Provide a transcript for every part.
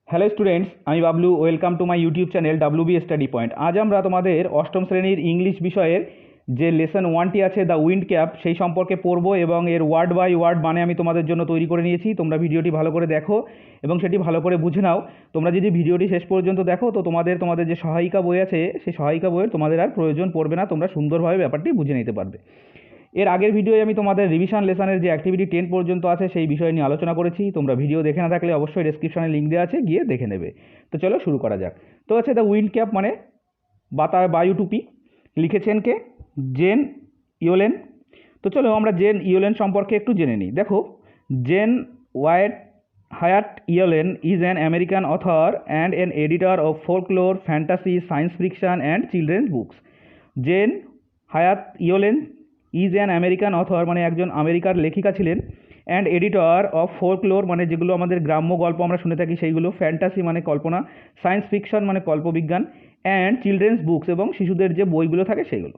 Hello students, আমি Bablu. Welcome to my YouTube channel WB study point. আজ আমরা তোমাদের অষ্টম শ্রেণীর ইংলিশ বিষয়ের যে লেসন ওয়ানটি আছে দ্য উইন্ড ক্যাপ, সেই সম্পর্কে পড়বো এবং এর ওয়ার্ড বাই ওয়ার্ড মানে আমি তোমাদের জন্য তৈরি করে নিয়েছি। তোমরা ভিডিওটি ভালো করে দেখো এবং সেটি ভালো করে বুঝে নাও। তোমরা যদি ভিডিওটি শেষ পর্যন্ত দেখো তো তোমাদের যে সহায়িকা বই আছে সেই সহায়িকা বইয়ের তোমাদের আর প্রয়োজন পড়বে না, তোমরা সুন্দরভাবে ব্যাপারটি বুঝে নিতে পারবে। এর আগের ভিডিওয়ে আমি তোমাদের রিভিশন লেসনের যে অ্যাক্টিভিটি 10 পর্যন্ত আছে সেই বিষয় নিয়ে আলোচনা করেছি। তোমরা ভিডিও দেখে না থাকলে অবশ্যই ডেসক্রিপশনে লিঙ্ক দেওয়া আছে, গিয়ে দেখে নেবে। তো চলো শুরু করা যাক। তো হচ্ছে দ্য উইন্ড ক্যাপ মানে বায়ু টুপি। লিখেছেন কে? জেন ইয়োলেন। তো চলো আমরা জেন ইয়োলেন সম্পর্কে একটু জেনে নিই। দেখো, Jane Hyatt Yolen is an American author and an editor of folklore, fantasy, science fiction and children's books. Jane Hyatt Yolen is an American author মানে একজন আমেরিকার লেখিকা ছিলেন, অ্যান্ড এডিটর অফ ফোকলোর মানে যেগুলো আমাদের গ্রাম্য গল্প আমরা শুনে থাকি সেইগুলো, ফ্যান্টাসি মানে কল্পনা, সায়েন্স ফিকশন মানে কল্পবিজ্ঞান, অ্যান্ড চিলড্রেন্স বুকস এবং শিশুদের যে বইগুলো থাকে সেগুলো।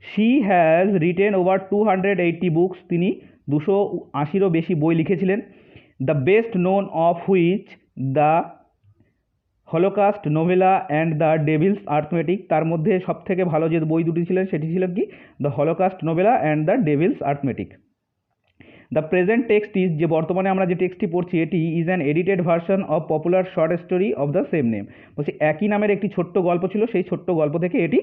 She has written over 280 books, তিনি 280-রও বেশি বই লিখেছিলেন। The best known of which the Holocaust নোভেলা and the Devil's arithmetic, তার মধ্যে সবথেকে ভালো যে বই দুটি ছিলেন সেটি ছিল কি? The Holocaust নোভেলা and the Devil's arithmetic. The present text is, যে বর্তমানে আমরা যে টেক্সটটি পড়ছি এটি is an edited version of popular short story of the same name. বলছি একই নামের একটি ছোট্ট গল্প ছিল, সেই ছোট্ট গল্প থেকে এটি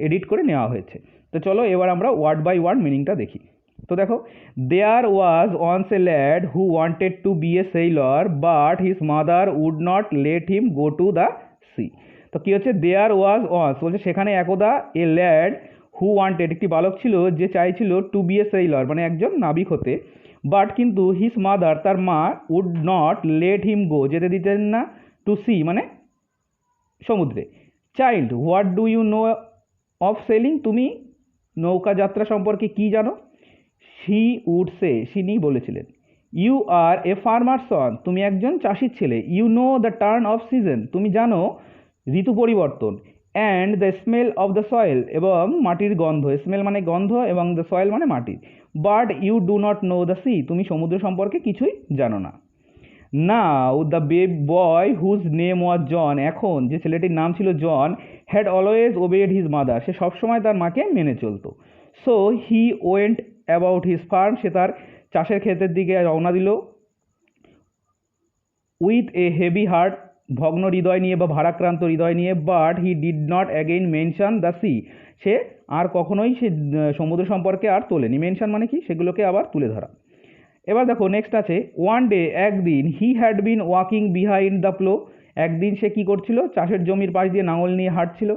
এডিট করে নেওয়া হয়েছে। তো চলো এবার আমরা ওয়ার্ড বাই ওয়ার্ড মিনিংটা দেখি। তো দেখো, there was once a lad who wanted to be a sailor but his mother would not let him go to the sea. তো কী হচ্ছে? দেয়ার ওয়াজ ওয়ান্স বলছে সেখানে একদা, এ ল্যাড হু ওয়ান্টেড একটি বালক ছিল যে চাইছিল, টু বি এ সেইলর মানে একজন নাবিক হতে, বাট কিন্তু হিজ মাদার তার মা, would not let him go যেতে দিতেন না, টু সি মানে সমুদ্রে। Child, what do you know of sailing, তুমি নৌকা যাত্রা সম্পর্কে কি জানো? শি উড সে, তিনি বলেছিলেন। ইউ আর এ ফার্মার সন, তুমি একজন চাষির ছেলে। You know the turn of season, তুমি জানো ঋতু পরিবর্তন। And the smell of the soil, এবং মাটির গন্ধ। স্মেল মানে গন্ধ এবং দ্য সয়েল মানে মাটি। But you do not know the sea, তুমি সমুদ্র সম্পর্কে কিছুই জানো না। Now the boy whose name was John, এখন যে ছেলেটির নাম ছিল John, had always obeyed his mother, সে সবসময় তার মাকে মেনে চলতো। So he went about his farm, সে তার চাষের ক্ষেতের দিকে রওনা দিল। উইথ এ হেভি হার্ট, ভগ্ন হৃদয় নিয়ে বা ভারাক্রান্ত হৃদয় নিয়ে। But he did not again mention the sea, সে আর কখনোই সে সমুদ্র সম্পর্কে আর তোলেনি। মেনশন মানে কি? সেগুলোকে আবার তুলে ধরা। এবার দেখো নেক্সট আছে, ওয়ান ডে, একদিন, he had been walking behind the plough, একদিন সে কি করছিল? চাষের জমির পাশ দিয়ে লাঙল নিয়ে হাঁটছিল।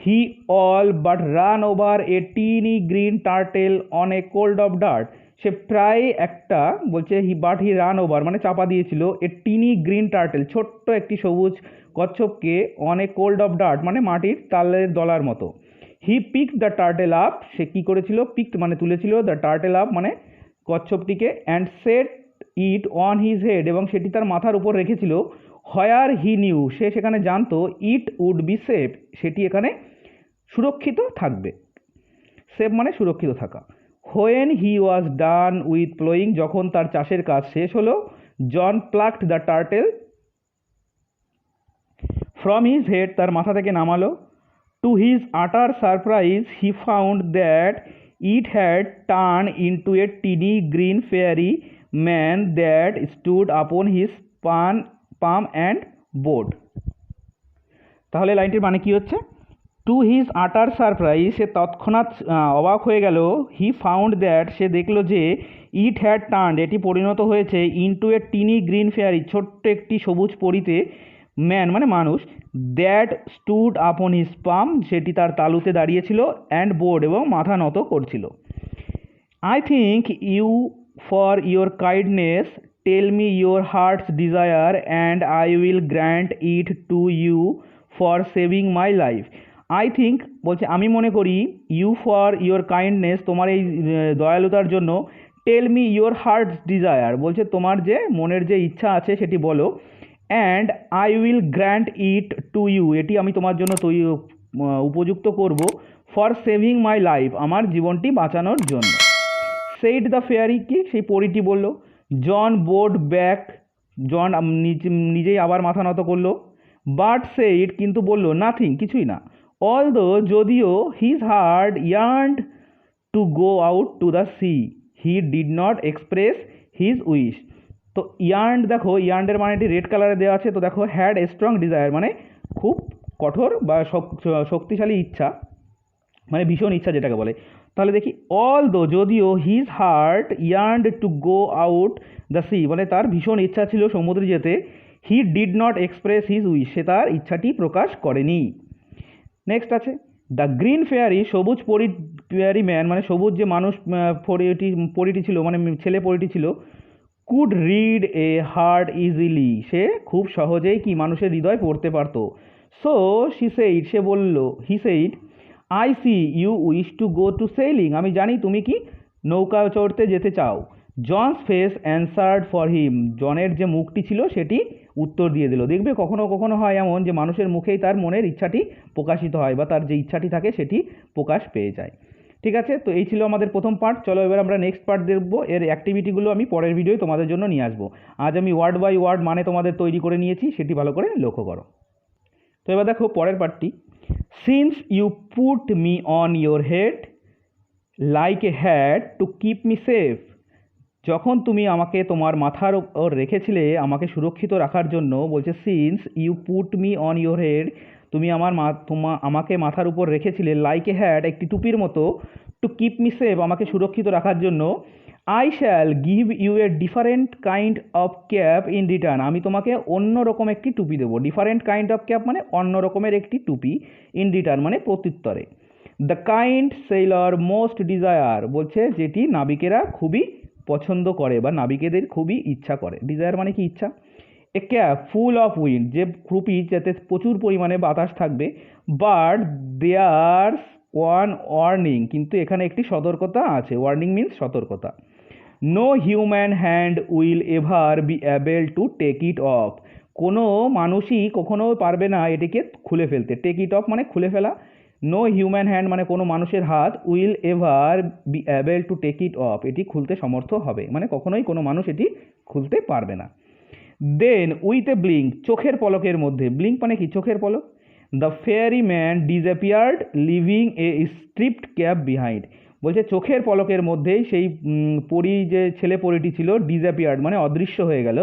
He all but ran over a tiny green turtle on a clod of dirt, সে প্রায় একটা, বলছে হি রান ওভার মানে চাপা দিয়েছিল, এ টিনি গ্রিন টার্টেল ছোট্ট একটি সবুজ কচ্ছপকে, on a clod of dirt মানে মাটির তালের দলার মতো। He picked the turtle up, সে কী করেছিল? পিকড মানে তুলেছিল, দ্য টার্টেল আপ মানে কচ্ছপটিকে, and set it on his head, এবং সেটি তার মাথার উপর রেখেছিল। হোয়ার হি নিউ, সে সেখানে জানতো, ইট উড বি সেফ, সেটি এখানে সুরক্ষিত থাকবে। সেফ মানে সুরক্ষিত থাকা। When he was done with প্লোয়িং, যখন তার চাষের কাজ শেষ হলো, John plucked the turtle from his head, তার মাথা থেকে নামালো। To his utter surprise he found that it had turn into a tiny green fairy man that stood upon his palm and bowed. তাহলে লাইনটির মানে কি হচ্ছে? টু হিজ আটার সারপ্রাইজ, সে তৎক্ষণাৎ অবাক হয়ে গেল। হি ফাউন্ড দ্যাট, সে দেখলো যে, ইট হ্যাড টার্ন, এটি পরিণত হয়েছে, into a tiny green fairy ছোট্ট একটি সবুজ পরিতে, ম্যান মানে মানুষ, দ্যাট স্টুড আপন হিজ পাম, সেটি তার তালুতে দাঁড়িয়েছিল, অ্যান্ড বোর্ড এবং মাথা নত করছিল। I thank you for your kindness, tell me your heart's desire and I will grant it to you for saving my life. I thank বলছে আমি মনে করি, ইউ ফর ইয়োর কাইন্ডনেস তোমার এই দয়ালুতার জন্য, tell me your heart's desire বলছে তোমার যে মনের যে ইচ্ছা আছে সেটি বলো, and I will grant it to you এটি আমি তোমার জন্য উপযুক্ত করব, ফর সেভিং মাই লাইফ আমার জীবনটি বাঁচানোর জন্য। সেইড দ্য ফেয়ারি, কি সেই পরিটি বলল। জন বোর্ড ব্যাক জন নিজেই আবার মাথা নত করলো। বাট সেড, কিন্তু বলল, নাথিং, কিছুই না। অলদো, যদিও, his heart yearned to go out to the sea, he did not express his wish. তো ইয়ার্নড, দেখো ইয়ার্নডের মানেটি রেড কালারে দেওয়া আছে। তো দেখো হ্যাড এ স্ট্রং ডিজায়ার মানে খুব কঠোর বা শক্তিশালী ইচ্ছা, মানে ভীষণ ইচ্ছা যেটাকে বলে। তাহলে দেখি, অলদো, যদিও, his heart yearned to go out the sea, মানে তার ভীষণ ইচ্ছা ছিল সমুদ্রে যেতে। He did not express his wish, সে তার ইচ্ছাটি প্রকাশ করেনি। নেক্সট আছে দ্য গ্রিন ফেয়ারি, সবুজ ফেয়ারি ম্যান মানে সবুজ যে মানুষ পরিটি ছিল, মানে ছেলে পরিটি ছিল। Could read a heart easily, সে খুব সহজেই কি মানুষের হৃদয় পড়তে পারত। সো সি সেইড, সে বলল, he said, I see you wish to go to sailing, আমি জানি তুমি কি নৌকা চড়তে যেতে চাও। John's face answered for him, জনের যে মুখটি ছিল সেটি উত্তর দিয়ে দিল। দেখবে কখনো কখনো হয় এমন যে মানুষের মুখেই তার মনের ইচ্ছাটি প্রকাশিত হয় বা তার যে ইচ্ছাটি থাকে সেটি প্রকাশ পেয়ে যায়। ঠিক আছে, তো এই ছিল আমাদের প্রথম পার্ট। চলো এবার আমরা নেক্সট পার্ট দেখবো। এর অ্যাক্টিভিটিগুলো আমি পরের ভিডিওয় তোমাদের জন্য নিয়ে আসবো। আজ আমি ওয়ার্ড বাই ওয়ার্ড মানে তোমাদের তৈরি করে নিয়েছি, সেটি ভালো করে লক্ষ্য করো। তো এবার দেখো পরের পার্টটি। Since you put me on your head like a hat to keep me safe, যখন তুমি আমাকে তোমার মাথার ওপর রেখেছিলে আমাকে সুরক্ষিত রাখার জন্য। বলছে since you put me on your head, তুমি আমাকে মাথার উপর রেখেছিলে, লাইক এ হ্যাট, একটি টুপির মতো, টু কিপ মি সেফ, আমাকে সুরক্ষিত রাখার জন্য। I shall give you a different kind of cap in return, আমি তোমাকে অন্য রকম একটি টুপি দেবো। ডিফারেন্ট কাইন্ড অফ ক্যাপ মানে অন্য রকমের একটি টুপি, ইন রিটার্ন মানে প্রত্যুত্তরে। The kind sailor most desire, বলছে যেটি নাবিকেরা খুবই পছন্দ করে বা নাবিকেদের খুবই ইচ্ছা করে। ডিজায়ার মানে কি ইচ্ছা। A cap full of wind, যে টুপি যাতে প্রচুর পরিমাণে বাতাস থাকবে। বাট দেয়ার্স ওয়ান ওয়ার্নিং, কিন্তু এখানে একটি সতর্কতা আছে। ওয়ার্নিং মিন্স সতর্কতা। No human hand will ever be able to take it off, কোনো মানুষই কখনো পারবে না এটিকে খুলে ফেলতে। টেক ইট অফ মানে খুলে ফেলা। নো হিউম্যান হ্যান্ড মানে কোনো মানুষের হাত, will ever be able to take it off, এটি খুলতে সমর্থ হবে, মানে কখনোই কোনো মানুষ এটি খুলতে পারবে না। দেন উইথ এ ব্লিঙ্ক, চোখের পলকের মধ্যে, ব্লিঙ্ক মানে কি চোখের পলক। The fairy man disappeared leaving a striped cap behind, বলছে চোখের পলকের মধ্যেই সেই পরি যে ছেলে পরিটি ছিল, ডিসঅ্যাপিয়ার্ড মানে অদৃশ্য হয়ে গেল।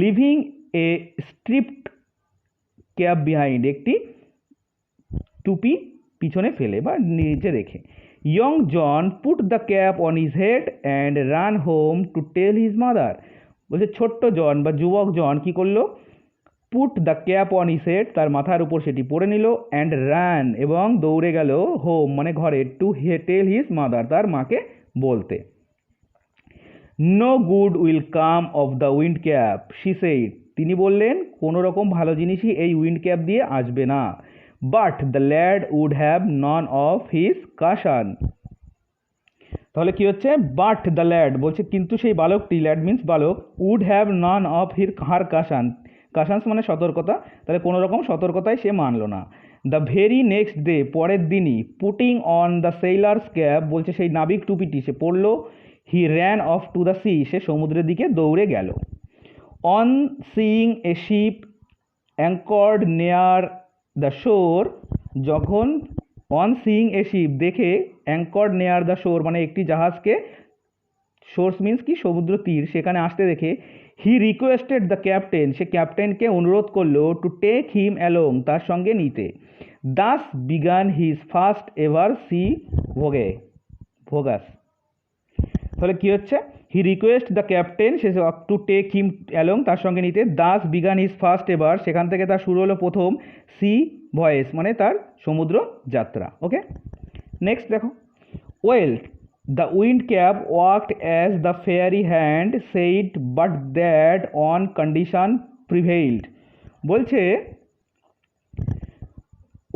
Leaving a striped cap behind, একটি টুপি পিছনে ফেলে বা নিচে রেখে। Young John put the cap on his head and ran home to tell his mother, বলছে ছোট্ট জন বা যুবক জন কি করলো, put the cap on his head, তার মাথার উপর সেটি পরে নিল, অ্যান্ড রান এবং দৌড়ে গেল, হোম মানে ঘরে, টু টেল হিজ মাদার, তার মাকে বলতে। No good will come of the wind cap, she said, তিনি বললেন কোনো রকম ভালো জিনিসই এই উইন্ড ক্যাপ দিয়ে আসবে না। But the lad would have none of his caution, তাহলে কি হচ্ছে, বাট দ্য ল্যাড বলছে কিন্তু সেই বালকটি, ল্যাড মিন্স বালক, would have none of her caution, cautions মানে সতর্কতা, তাহলে কোনো রকম সতর্কতায় সে মানল না। দ্য ভেরি নেক্সট ডে, পরের দিনই, putting on the sailor's cap, বলছে সেই নাবিক টুপিটি সে পরলো। He ran off to the sea, সে সমুদ্রের দিকে দৌড়ে গেল। On seeing a ship anchored near the shore, যখন অন সিইং এ শিপ দেখে, অ্যাঙ্কর্ড নেয়ার দ্য শোর মানে একটি জাহাজকে, শোর্স মিন্স কি সমুদ্র তীর, সেখানে আসতে দেখে, হি রিকোয়েস্টেড দ্য ক্যাপ্টেন, সে ক্যাপ্টেনকে অনুরোধ করলো, টু টেক হিম অ্যালং, তার সঙ্গে নিতে। Thus began his first ever sea voyages, তাহলে কি হচ্ছে, হি রিকোয়েস্ট দ্য ক্যাপ্টেন, সে টু টেক হিম অ্যালং, তার সঙ্গে নিতে। Thus began his first ever, সেখান থেকে তার শুরু হলো প্রথম সি ভয়েস মানে তার সমুদ্র যাত্রা। ওকে, নেক্সট দেখো। Well the wind cap worked as the fairy hand said, but that on condition prevailed, বলছে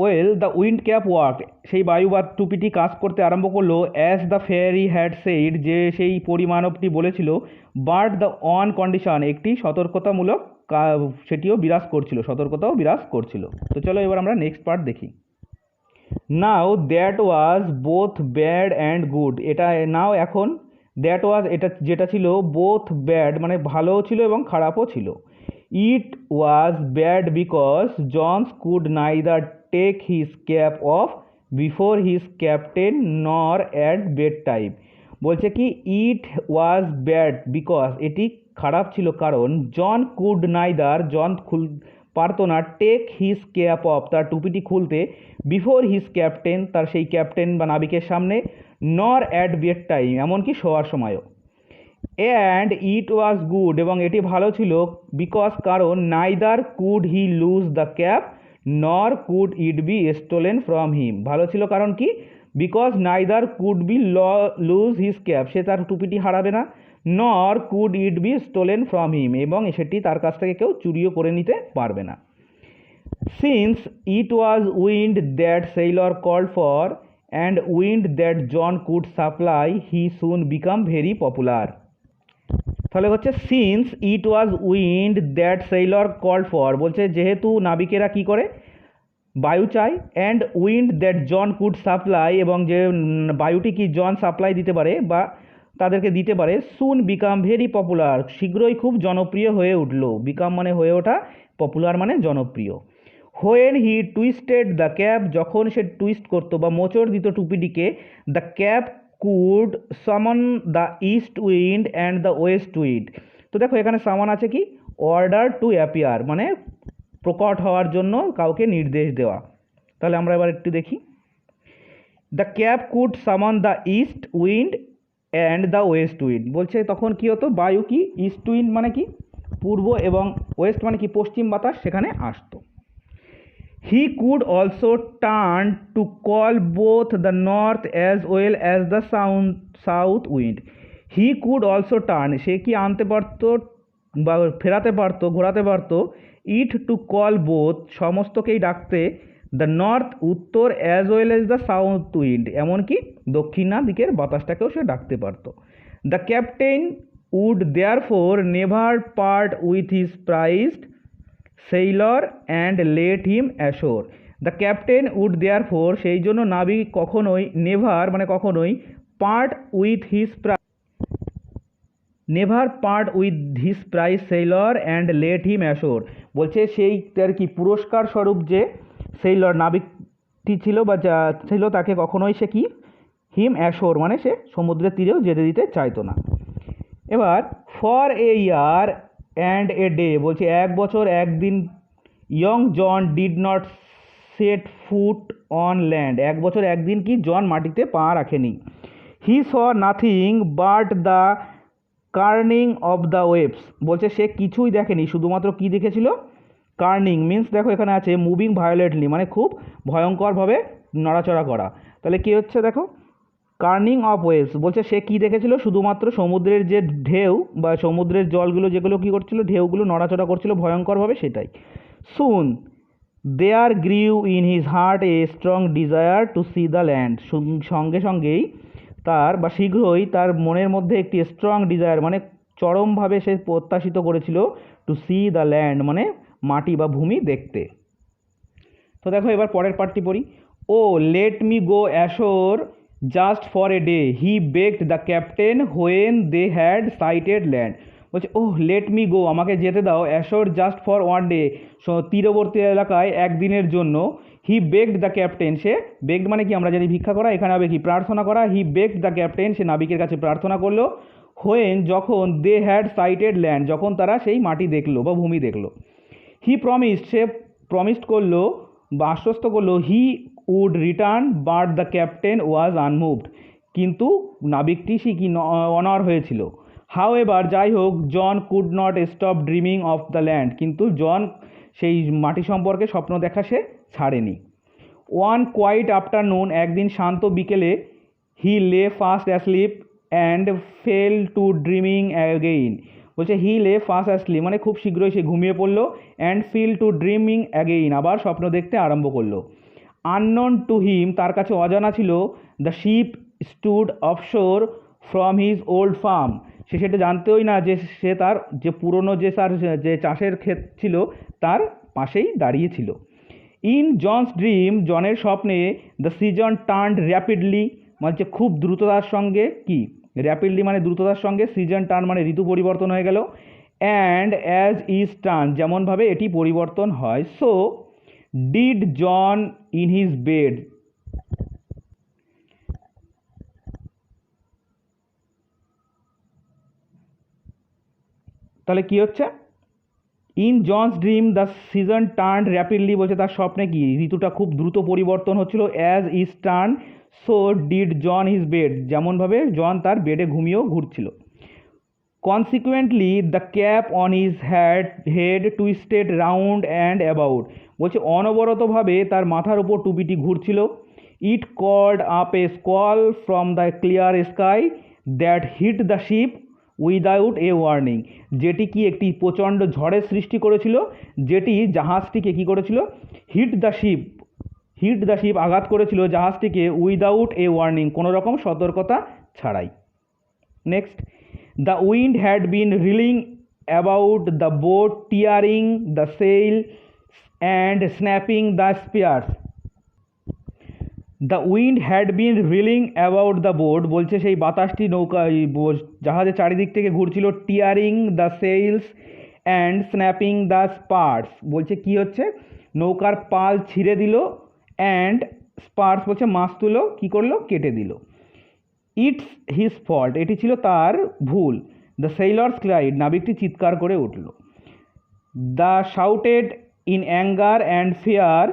well the wind cap work, সেই বায়ু বা টুপিটি কাজ করতে আরম্ভ করলো, as the fairy had said, যে সেই পরিমাণবটি বলেছিল, বাট দ্য অন কন্ডিশন, একটি সতর্কতামূলক সেটিও বিরাজ করছিল, সতর্কতাও বিরাজ করছিল। তো চলো এবার আমরা নেক্সট পার্ট দেখি। Now that was both bad and good, এটা নাও এখন, দ্যাট ওয়াজ এটা যেটা ছিল, বোথ ব্যাড মানে ভালোও ছিল এবং খারাপও ছিল, it was bad because John's could neither take his cap off before his captain nor at bed time. বলছে কি ইট ওয়াজ ব্যাড বিকজ এটি খারাপ ছিল কারণ জন কুড নাইদার জন পারতো না টেক হিজ ক্যাপ অফ তার টুপিটি খুলতে বিফোর হিজ ক্যাপ্টেন তার সেই ক্যাপ্টেন বা নাবিকের সামনে নর অ্যাট বেড টাইম এমনকি শোয়ার সময়ও। অ্যান্ড ইট ওয়াজ গুড এবং এটি ভালো ছিল বিকজ কারণ neither could he lose the cap nor could it be stolen from him. ভালো ছিল কারণ কি because neither could be lose his cap সে তার টুপিটি হারাবে না, nor could it be stolen from him এবং সেটি তার কাছ থেকে কেউ চুরিও করে নিতে পারবে না। Since it was wind that sailor called for and wind that John could supply he soon become very popular. তাহলে হচ্ছে since it was wind that sailor called for বলছে যেহেতু নাবিকেরা কি করে বায়ু চায়, and wind that John could supply এবং যে বায়ুটি কি জন সাপ্লাই দিতে পারে বা তাদেরকে দিতে পারে, সুন বিকাম ভেরি পপুলার শীঘ্রই খুব জনপ্রিয় হয়ে উঠল। বিকাম মানে হয়ে ওঠা, পপুলার মানে জনপ্রিয়। When he twisted the cap যখন সে টুইস্ট করতো বা মোচড় দিত টুপিটিকে, দ্য ক্যাপ কুড সামন the east wind and the West wind. তো দেখো এখানে সামন আছে কি অর্ডার টু অ্যাপিয়ার মানে প্রকট হওয়ার জন্য কাউকে নির্দেশ দেওয়া। তাহলে আমরা এবার একটু দেখি। দ্য ক্যাপ কুড সামন the east wind and the West wind বলছে তখন কি হতো বায়ু কি ইস্ট উইন্ড মানে কি পূর্ব এবং ওয়েস্ট মানে কি পশ্চিম বাতাস সেখানে আসতো। He could also turn to call both the north as well as the south wind. He could also turn সে কি আনতে পারতো বা ফেরাতে পারতো ঘোরাতে পারতো, ইট টু কল বোথ সমস্তকেই ডাকতে, দ্য নর্থ উত্তর as well as the south wind এমনকি দক্ষিণা দিকের বাতাসটাকেও সে ডাকতে পারতো। The captain would therefore never part with his prized sailor and let him ashore. The captain would therefore সেই জন্য নাবিক কখনোই নেভার মানে কখনোই part with his never part with his prize Sailor and let him assure বলছে সেই তার কি পুরস্কার স্বরূপ যে সেইলর নাবিকটি ছিল বা যা ছিল তাকে কখনোই সে কি হিম অ্যাশোর মানে সে সমুদ্রের তীরেও যেতে দিতে চাইতো না। এবার for a year and a day বলছে এক বছর একদিন young John did not set foot on land এক বছর একদিন কি জন মাটিতে পা রাখেনি। He saw nothing but the churning of the waves বলছে সে কিছুই দেখেনি শুধুমাত্র কি দেখেছিল কার্নিং মিন্স দেখো এখানে আছে মুভিং ভায়োলেটলি মানে খুব ভয়ঙ্করভাবে নড়াচড়া করা। তাহলে কী হচ্ছে দেখো কার্নিং অফ ওয়েভস বলছে সে কী দেখেছিল শুধুমাত্র সমুদ্রের যে ঢেউ বা সমুদ্রের জলগুলো যেগুলো কী করছিল ঢেউগুলো নড়াচড়া করছিল ভয়ঙ্করভাবে সেটাই। Soon there grew in his heart a strong desire to see the land সঙ্গে সঙ্গেই তার বা শীঘ্রই তার মনের মধ্যে একটি স্ট্রং ডিজায়ার মানে চরমভাবে সে প্রত্যাশিত করেছিল টু সি দ্য ল্যান্ড মানে মাটি বা ভূমি দেখতে। তো দেখো এবার পরের পার্টটি পড়ি। Oh let me go ashore just for a day he begged the captain when they had sighted land বলছে ওহ লেট মি গো আমাকে যেতে দাও ashore just for one day তীরবর্তী এলাকায় একদিনের জন্য। হি বেগড দ্য ক্যাপ্টেন সে begged মানে কি আমরা জানি ভিক্ষা করা এখানে হবে কি প্রার্থনা করা। হি বেগড দ্য ক্যাপ্টেন সে নাবিকের কাছে প্রার্থনা করলো। হোয়েন যখন দে হ্যাড সাইটেড ল্যান্ড যখন তারা সেই মাটি দেখলো বা ভূমি দেখলো। হি প্রমিসড সে প্রমিসড করলো বা আশ্বস্ত করলো he would return but the captain was unmoved কিন্তু নাবিকটি সে কি অনার হয়েছিল। হাউ এবার যাই হোক John could not stop dreaming of the land কিন্তু জন সেই মাটি সম্পর্কে স্বপ্ন দেখা সে ছাড়েনি। ওয়ান কোয়াইট আফটারনুন একদিন শান্ত বিকেলে হি লে fast asleep and fail to dreaming again বলছে হি লে ফাস্ট অ্যাসলিপ মানে খুব শীঘ্রই সে ঘুমিয়ে পড়লো and fell to dreaming again আবার স্বপ্ন দেখতে আরম্ভ করলো। আননোন টু হিম তার কাছে অজানা ছিল the ship stood offshore from his old farm সে সেটা জানতেই না যে সে তার যে পুরনো যে তার যে চাষের ক্ষেত ছিল তার পাশেই দাঁড়িয়েছিল। ইন জনস ড্রিম জনের স্বপ্নে দ্য সিজন টার্নড র্যাপিডলি মানে খুব দ্রুততার সঙ্গে কি র্যাপিডলি মানে দ্রুততার সঙ্গে সিজন টার্ন মানে ঋতু পরিবর্তন হয়ে গেল। অ্যান্ড অ্যাজ ইজ টার্ন, যেমনভাবে এটি পরিবর্তন হয়। So did John in his bed, তাহলে কি হচ্ছে, in John's dream the season turn rapidly, বলছে তার স্বপ্নে কি ঋতুটা খুব দ্রুত পরিবর্তন হচ্ছিল। As is turn so did John his bed, যেমনভাবে জন তার বেডে ঘুমিয়েও ঘুরছিল। Consequently the cap on his head twisted round and about, বলছে অনবরতভাবে তার মাথার উপর টুপিটি ঘুরছিল। It called up a squall from the clear sky that hit the ship without a warning, যেটি কি একটি প্রচণ্ড ঝড়ের সৃষ্টি করেছিল, যেটি জাহাজটিকে কি করেছিল, হিট দ্য শিপ আঘাত করেছিল জাহাজটিকে উইদাউট এ ওয়ার্নিং, কোনো রকম সতর্কতা ছাড়াই। Next, the wind had been reeling about the boat tearing the sail and snapping the spears. The wind had been reeling about the boat, বলছে সেই বাতাসটি নৌকা জাহাজের চারিদিক থেকে ঘুরছিল। Tearing the sails and snapping the spars, বলছে কি হচ্ছে, নৌকার পাল ছিঁড়ে দিল, অ্যান্ড স্পার্স বলছে মাস্তুলো কি করলো, কেটে দিল। ইটস হিজ ফল্ট, এটি ছিল তার ভুল। দ্য সেইলর্স ক্রাইড, নাবিকটি চিৎকার করে উঠল। They shouted in anger and fear,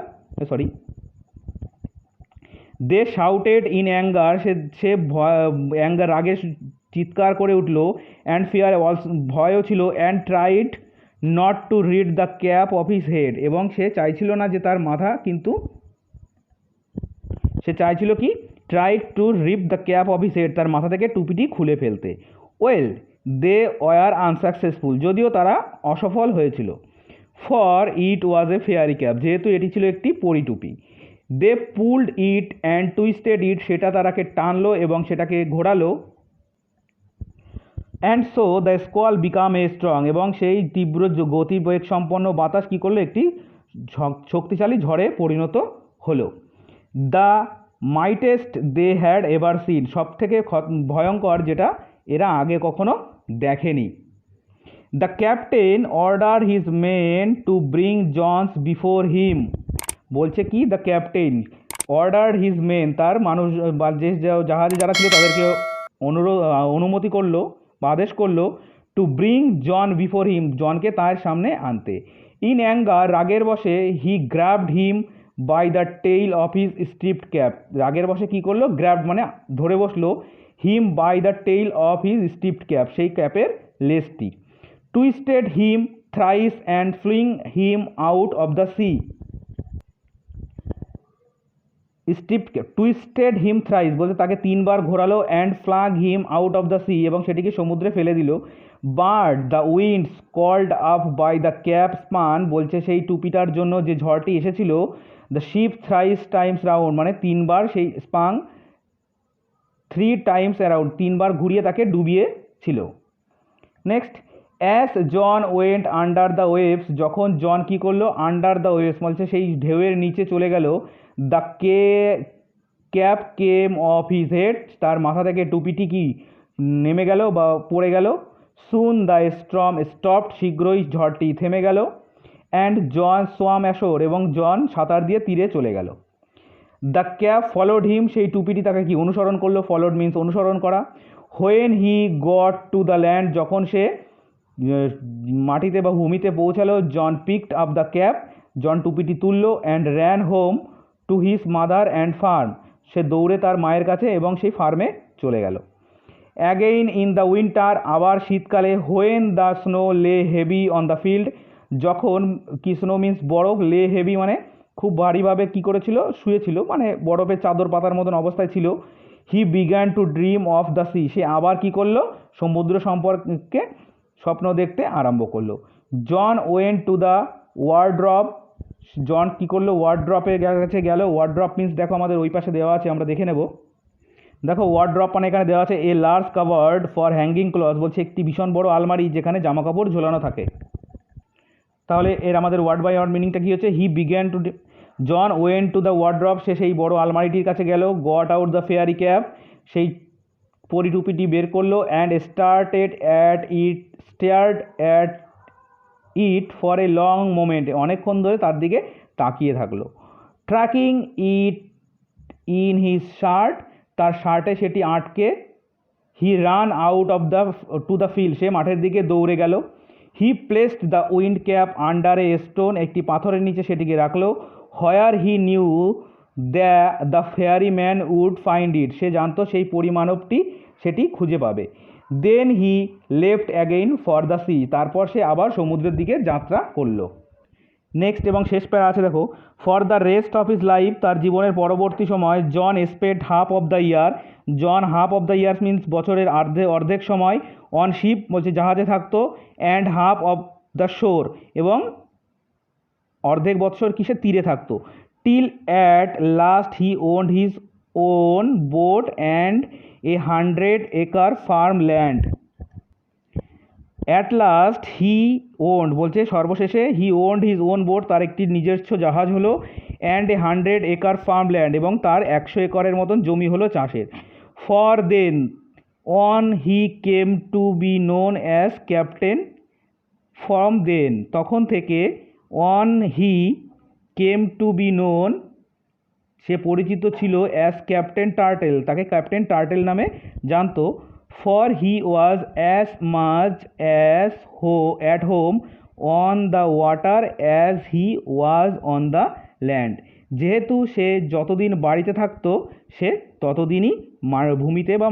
they shouted in anger, সে অ্যাঙ্গার রাগে চিৎকার করে উঠল। অ্যান্ড ফিয়ার ভয়ও ছিল। And tried not to rid the cap off his head, এবং সে চাইছিল না যে তার মাথা, কিন্তু সে চাইছিল কি, tried to rip the cap off his head, তার মাথা থেকে টুপিটি খুলে ফেলতে। ওয়েল দে ওয়ার আনসাকসেসফুল, যদিও তারা অসফল হয়েছিল। For it was a fairy cap, যেহেতু এটি ছিল একটি পরিটুপি। They pulled it and twisted it, সেটা তারাকে টানলো এবং সেটাকে ঘোরালো। And so the squall became a strong, এবং সেই তীব্র গতিবেগ সম্পন্ন বাতাস কী করলো, একটি শক্তিশালী ঝড়ে পরিণত হলো। The mightiest they had ever seen, সব থেকে ভয়ঙ্কর যেটা এরা আগে কখনো দেখেনি। The captain order his men to bring John's before him, বলছে কি, the captain order his men, তার মানুষ বা যে জাহাজে যারা ছিল তাদেরকে অনুমতি করলো বা আদেশ করলো, to bring John before him, জনকে তার সামনে আনতে। ইন অ্যাঙ্গার, রাগের বশে, he grabbed him by the tail of his striped cap, রাগের বশে কী করলো, গ্র্যাবড মানে ধরে বসলো, him by the tail of his striped cap, সেই ক্যাপের লেসটি। Twisted him thrice and fling him out of the sea, twisted him thrice বলতে তাকে তিনবার ঘোরালো। And flung him out of the C, এবং সেটিকে সমুদ্রে ফেলে দিল। But the winds called up by the cap spun, বলছে সেই টুপিটার জন্য যে ঝড়টি এসেছিল, the ship thrice times round, মানে তিনবার সেই স্পাং, 3 টাইমস অ্যারাউন্ড, তিনবার ঘুরিয়ে তাকে ডুবিয়েছিল। Next, as John went under the waves, যখন জন কী করলো, আন্ডার দ্য ওয়েভস বলছে সেই ঢেউয়ের নিচে চলে গেল। The cap came of his head, তার মাথা থেকে টুপিটি কি নেমে গেল বা পড়ে গেল। সুন দ্য স্টর্ম স্টপড, শীঘ্রই ঝড়টি থেমে গেল। অ্যান্ড জন সোয়াম অ্যাশোর, এবং জন সাঁতার দিয়ে তীরে চলে গেল। দ্য ক্যাপ ফলোড হিম, সেই টুপিটি তাকে কি অনুসরণ করলো, ফলোড মিন্স অনুসরণ করা। When he got to the land, যখন সে মাটিতে বা ভূমিতে পৌঁছালো, John picked up the cap, John টুপিটি তুললো। And ran home to his mother and farm, সে দৌড়ে তার মায়ের কাছে এবং সেই ফার্মে চলে গেল। অ্যাগেইন ইন দ্য উইন্টার, আবার শীতকালে। হোয়েন দ্য স্নো লে হেভি অন দ্য ফিল্ড, যখন কি স্নো মিন্স বরফ, লে হেভি মানে খুব ভারীভাবে কী করেছিল, শুয়েছিল, মানে বরফের চাদর পাতার মতন অবস্থায় ছিল। He began to dream of the sea, সে আবার কী করলো, সমুদ্র সম্পর্কে স্বপ্ন দেখতে আরম্ভ করলো। John went to the wardrobe, John কী করলো, ওয়ার্ড্রপের কাছে গেল। ওয়ার্ড্রপ মিন্স দেখো আমাদের ওই পাশে দেওয়া আছে, আমরা দেখে নেব। দেখো ওয়ার্ড্রপ মানে এখানে দেওয়া আছে a large covered for hanging cloth, বলছে একটি ভীষণ বড় আলমারি যেখানে জামা কাপড় ঝোলানো থাকে। তাহলে এর আমাদের ওয়ার্ড বাই ওয়ার্ড মিনিংটা কী হচ্ছে, he began to, John went to the wardrobe, সে সেই বড় আলমারিটির কাছে গেল। Got out the fairy cap, সেই পরিরূপটি বের করলো and stared at it for a long moment, অনেকক্ষণ ধরে তার দিকে তাকিয়ে থাকলো। Tracking it in his shirt, তার শার্টে সেটি আটকে। He ran out of to the field, সে মাঠের দিকে দৌড়ে গেল। He placed the wind cap under a stone, একটি পাথরের নিচে সেটিকে রাখলো। Where he knew the fairy man would find it, সে জানতো সেই পরিমাণবটি সেটি খুঁজে পাবে। Then he left again for the sea, তারপর সে আবার সমুদ্রের দিকে যাত্রা করলো। নেক্সট এবং শেষ প্যারা আছে দেখো, for the rest of his life, তার জীবনের পরবর্তী সময় John spend half of the year, John half of the years means বছরের অর্ধেক সময়, অন শিপ বলছে জাহাজে থাকতো, অ্যান্ড হাফ অফ দ্য শোর, এবং অর্ধেক বৎসর কিসে তীরে থাকতো। Till at last he owned his own boat and a 100 acre farm land. At last he owned বলছে সর্বশেষে, he owned his own boat, তার একটি নিজস্ব জাহাজ হলো, and a 100 acre farm land, এবং তার 100 একরের মতন জমি হলো চাষের। For then on he came to be known as captain, from then তখন থেকে, on he came to be known সে পরিচিত ছিল, অ্যাজ ক্যাপ্টেন টার্টেল, তাকে ক্যাপ্টেন টার্টেল নামে জানতো। For he was as much as at home on the water as he was on the land, যেহেতু সে যতদিন বাড়িতে থাকতো সে ততদিনই ভূমিতে বা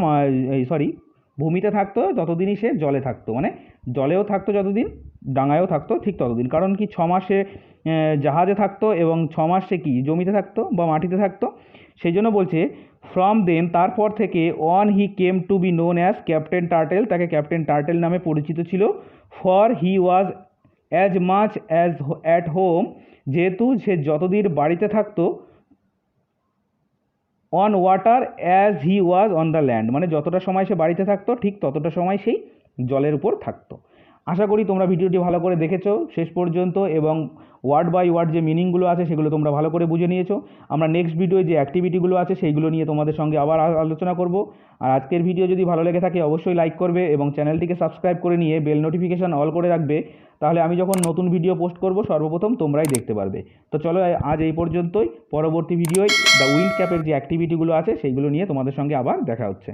ভূমিতে থাকতো ততদিনই সে জলে থাকতো, মানে জলেও থাকতো যতদিন, ডাঙায়ও থাকতো ঠিক ততদিন। কারণ কি 6 মাস সে জাহাজে থাকতো এবং 6 মাস সে কি জমিতে থাকতো বা মাটিতে থাকতো, সেই জন্য বলছে ফ্রম দেন তারপর থেকে, on he came to be known as captain turtle, তাকে ক্যাপ্টেন টার্টেল নামে পরিচিত ছিল। For he was as much as at home, যেহেতু সে যতদিন বাড়িতে থাকতো, on water as he was on the land, মানে যতটা সময় সে বাড়িতে থাকতো ঠিক ততটা সময় সেই জলের উপর থাকতো। আশা করি তোমরা ভিডিওটি ভালো করে দেখেছো শেষ পর্যন্ত, এবং ওয়ার্ড বাই ওয়ার্ড যে মিনিংগুলো আছে সেগুলো তোমরা ভালো করে বুঝে নিয়েছো। আমরা নেক্সট ভিডিওয়ে যে অ্যাক্টিভিটিগুলো আছে সেইগুলো নিয়ে তোমাদের সঙ্গে আবার আলোচনা করব। আর আজকের ভিডিও যদি ভালো লেগে থাকে অবশ্যই লাইক করবে এবং চ্যানেলটিকে সাবস্ক্রাইব করে নিয়ে বেল নোটিফিকেশান অল করে রাখবে, তাহলে আমি যখন নতুন ভিডিও পোস্ট করব সর্বপ্রথম তোমরাই দেখতে পারবে। তো চলো আজ এই পর্যন্তই, পরবর্তী ভিডিওয় দ্য উইন্ড ক্যাপের যে অ্যাক্টিভিটিগুলো আছে সেইগুলো নিয়ে তোমাদের সঙ্গে আবার দেখা হচ্ছে।